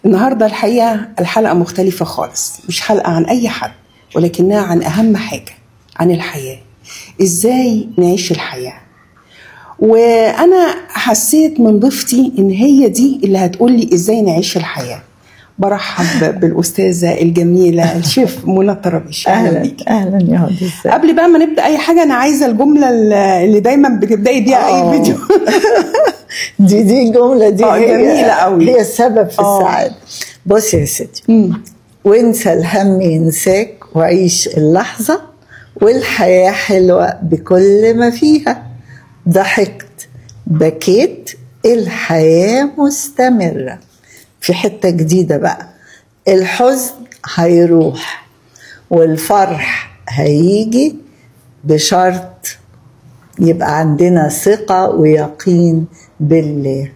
النهاردة الحقيقة الحلقة مختلفة خالص، مش حلقة عن أي حد، ولكنها عن أهم حاجة، عن الحياة. إزاي نعيش الحياة. وأنا حسيت من ضيفتي إن هي دي اللي هتقولي إزاي نعيش الحياة. برحب بالأستاذة الجميلة الشيف منى الطرابيشي. أهلا أهلا يا هدى. قبل بقى ما نبدأ أي حاجة، أنا عايزة الجملة اللي دايما بتبدأي بيها أي فيديو. دي الجملة دي جميلة قوي، هي السبب في السعادة. بصي يا ستي، وانسى الهم ينساك وعيش اللحظة، والحياة حلوة بكل ما فيها. ضحكت بكيت الحياة مستمرة. في حتة جديدة بقى، الحزن هيروح والفرح هيجي، بشرط يبقى عندنا ثقة ويقين بالله.